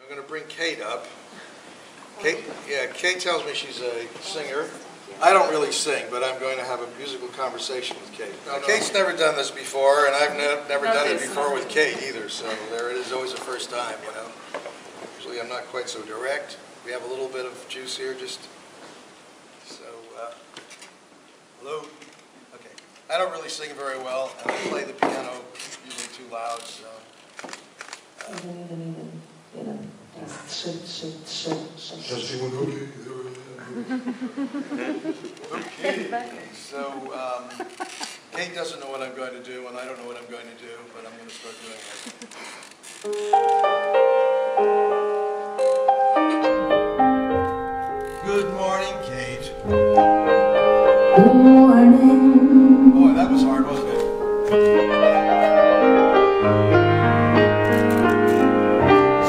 I'm going to bring Kate up. Kate tells me she's a singer. I don't really sing, but I'm going to have a musical conversation with Kate. Now, Kate's never done this before, and I've never done it before with Kate either, so there it is, always a first time, you know. Usually I'm not quite so direct. We have a little bit of juice here, just so, hello? Okay. I don't really sing very well, and I play the piano usually too loud, so. Okay, so Kate doesn't know what I'm going to do, and I don't know what I'm going to do, but I'm going to start doing it. Good morning, Kate. Good morning. Boy, that was hard, wasn't it?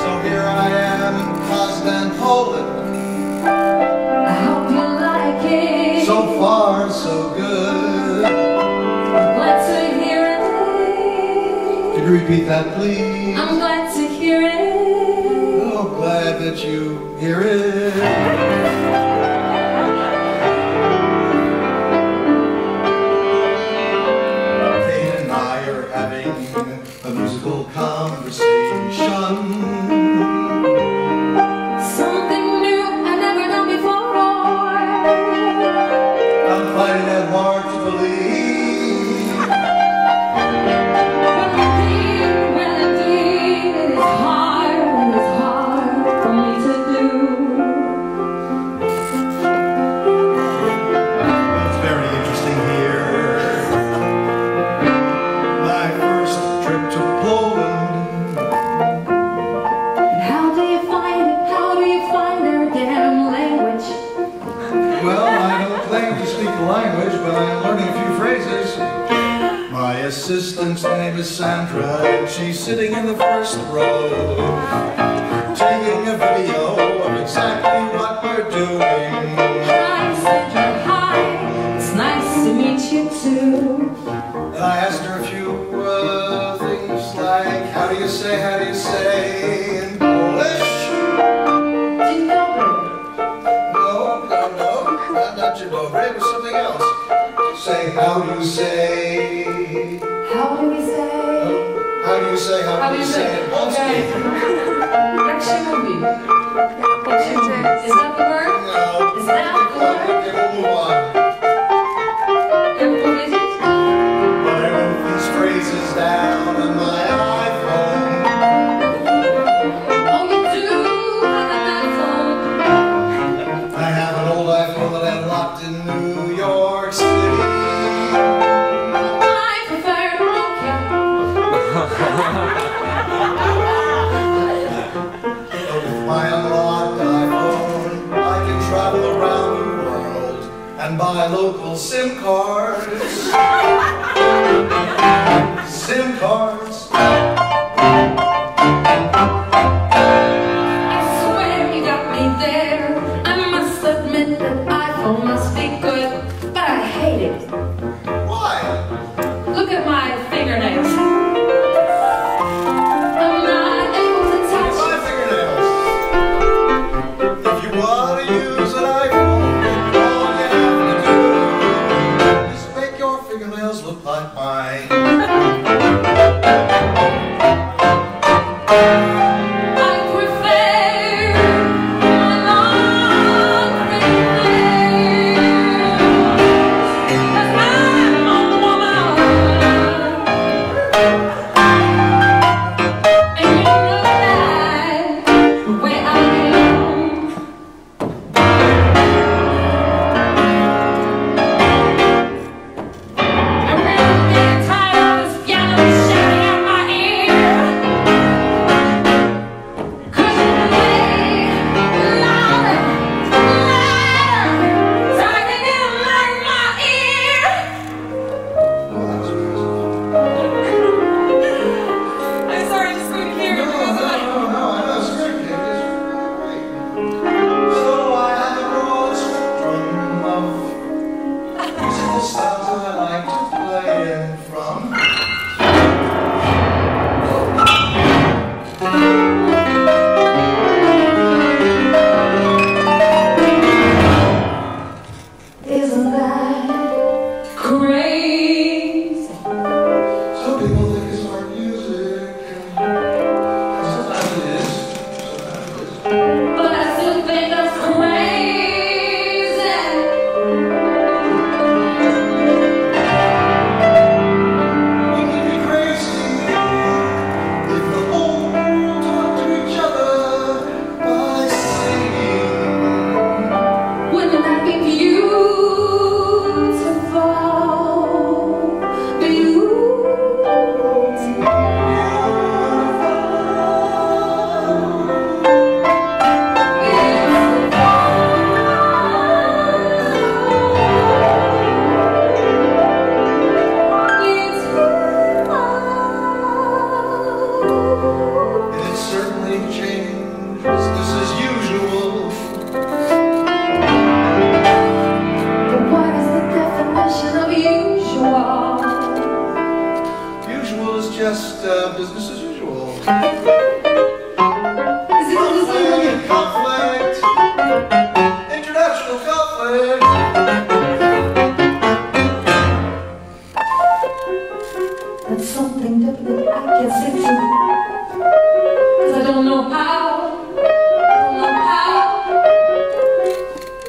So here I am in Poznan, Poland. So far, so good. I'm glad to hear it. Could you repeat that, please? I'm glad to hear it. Oh, glad that you hear it. Kate and I are having a musical conversation. Something new I've never done before. Finding it hard to believe. Melody, it is hard for me to do. It's very interesting here. My first trip to Poland. How do you find it? How do you find their damn language? Well, I don't claim to speak the language, but I'm learning a few phrases. My assistant's name is Sandra, and she's sitting in the first row, taking a video of exactly what we're doing. Hi, Sandra, hi. It's nice to meet you too. And I asked her a few things like, how do you say in Polish? Dzień dobry. Not Dzień, it was something else. Say, how do you say? How do we say? How do you say? How do you say it? Okay. Jak się mówi? Is that the word? No. Is that the word? Okay, we'll move on. Jak powiedzieć? But I wrote these phrases down on my iPhone. Oh, you do have an iPhone. I have an old iPhone that I locked in New York City. I prefer Nokia. With my unlocked iPhone, I can travel around the world and buy local SIM cards. SIM cards. I swear you got me there. I must admit that iPhone must be good, but I hate it. Why? Look at my fingernails. I'm not able to touch My fingernails. If you want to use an iPhone, all you have to do is make your fingernails look like mine. nothing changed, business as usual. But what is the definition of usual? Usual is just business as usual. Conflict, international conflict. That's something definitely I can't stick to, 'cause I don't know how.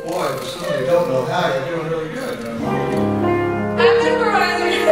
Boy, if somebody don't know how, you're doing really good. I'm memorizing.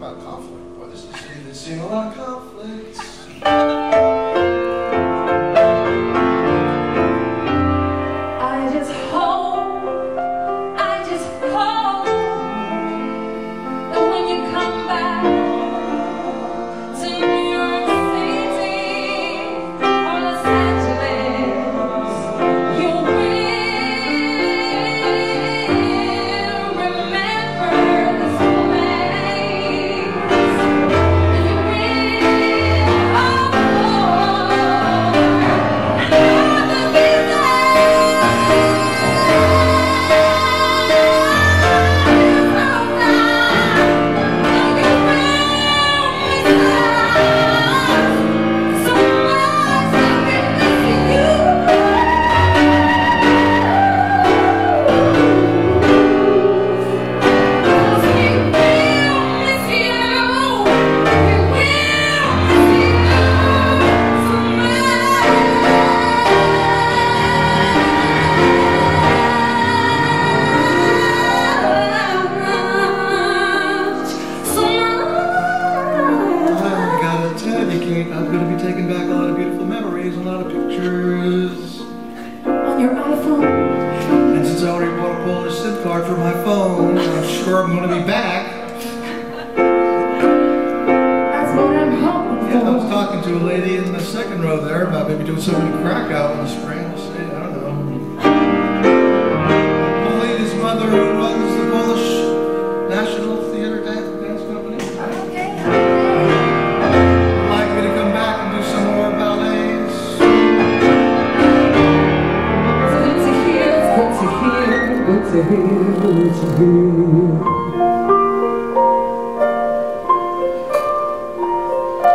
about conflict. Boy, this is seeing a lot of conflicts.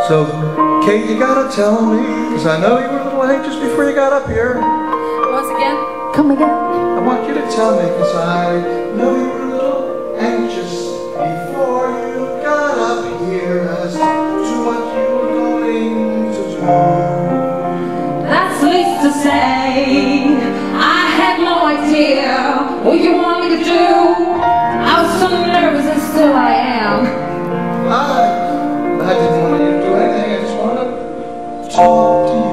So, Kate, you gotta tell me, because I know you were a little anxious before you got up here. Once again? Come again? I want you to tell me, because I know you were a little anxious before you got up here as to what you were going to do. That's least to say, I had no idea what you want me to do. I was so nervous and still I am. I didn't want you to do anything, I just wanted to talk to you.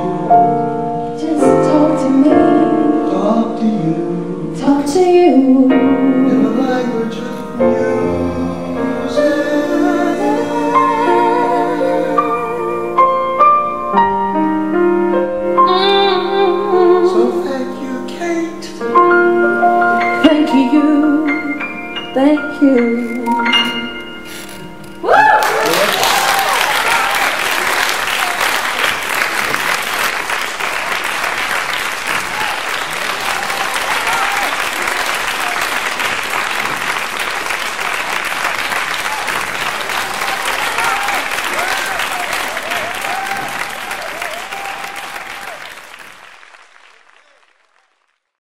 Just talk to me. Talk to you. Talk to you. In the language of music. So thank you, Kate. Thank you. Thank you.